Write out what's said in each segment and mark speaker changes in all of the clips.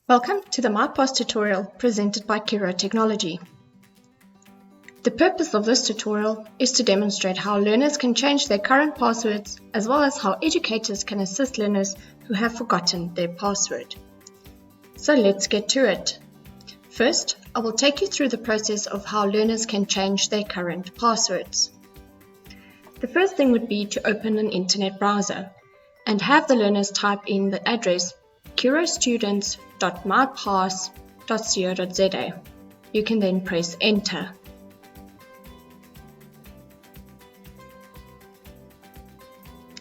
Speaker 1: Welcome to the MyPass tutorial presented by Kiro Technology. The purpose of this tutorial is to demonstrate how learners can change their current passwords as well as how educators can assist learners who have forgotten their password. So let's get to it. First, I will take you through the process of how learners can change their current passwords. The first thing would be to open an internet browser and have the learners type in the address kirostudents.mypass.co.za. You can then press enter.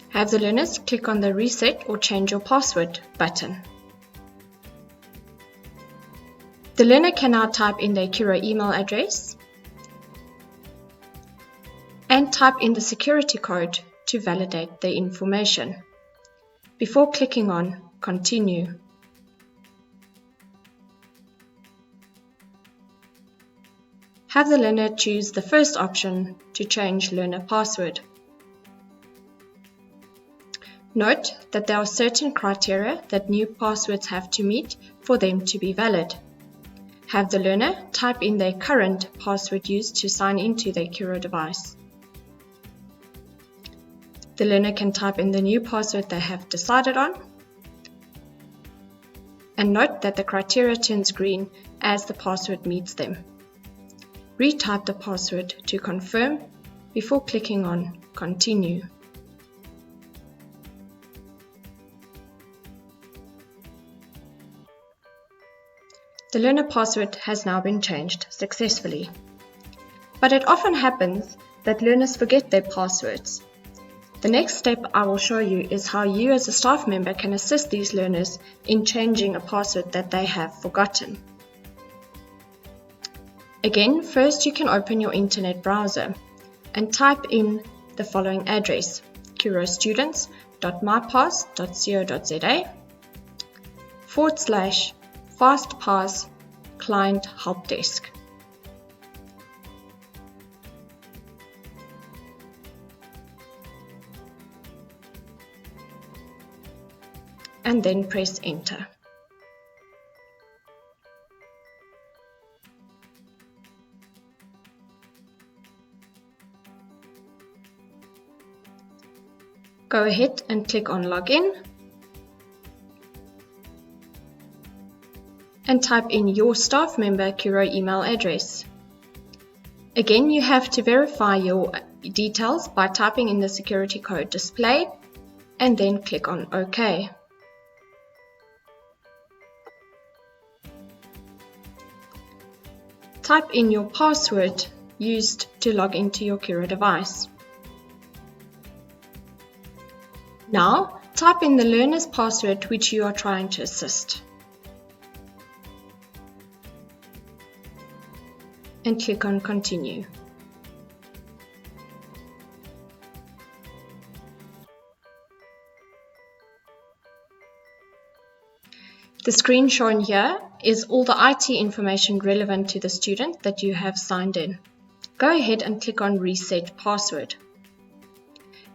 Speaker 1: Have the learners click on the reset or change your password button. The learner can now type in their Kiro email address and type in the security code to validate the information before clicking on Continue. Have the learner choose the first option to change learner password. Note that there are certain criteria that new passwords have to meet for them to be valid. Have the learner type in their current password used to sign into their Kiro device. The learner can type in the new password they have decided on. And note that the criteria turns green as the password meets them. Retype the password to confirm before clicking on Continue. The learner password has now been changed successfully. But it often happens that learners forget their passwords. The next step I will show you is how you as a staff member can assist these learners in changing a password that they have forgotten. Again, first you can open your internet browser and type in the following address: kirostudents.mypass.co.za /fastpass client help desk. And then press enter. Go ahead and click on Login and type in your staff member Kiro email address. Again, you have to verify your details by typing in the security code displayed and then click on OK. Type in your password used to log into your Kiro device. Now, type in the learner's password which you are trying to assist. And click on Continue. The screen shown here is all the IT information relevant to the student that you have signed in. Go ahead and click on Reset Password.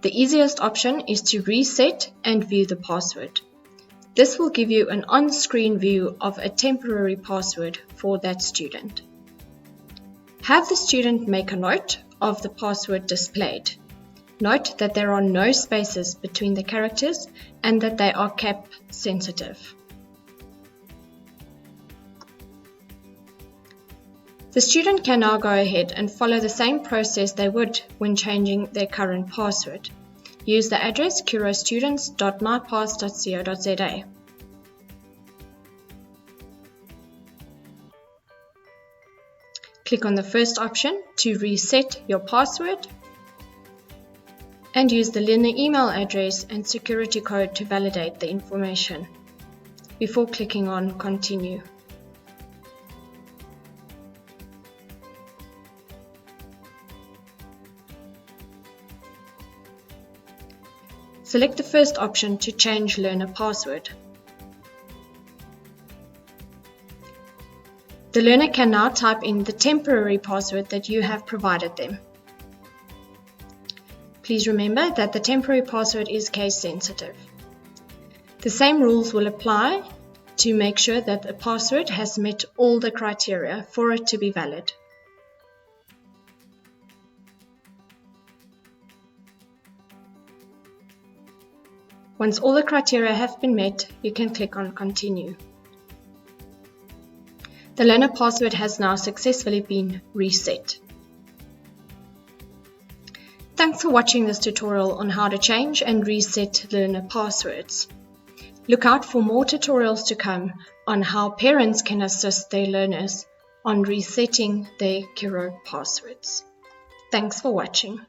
Speaker 1: The easiest option is to reset and view the password. This will give you an on-screen view of a temporary password for that student. Have the student make a note of the password displayed. Note that there are no spaces between the characters and that they are cap sensitive. The student can now go ahead and follow the same process they would when changing their current password. Use the address kirostudents.mypass.co.za. Click on the first option to reset your password and use the learner email address and security code to validate the information before clicking on Continue. Select the first option to change learner password. The learner can now type in the temporary password that you have provided them. Please remember that the temporary password is case sensitive. The same rules will apply to make sure that the password has met all the criteria for it to be valid. Once all the criteria have been met, you can click on Continue. The learner password has now successfully been reset. Thanks for watching this tutorial on how to change and reset learner passwords. Look out for more tutorials to come on how parents can assist their learners on resetting their Kiro passwords. Thanks for watching.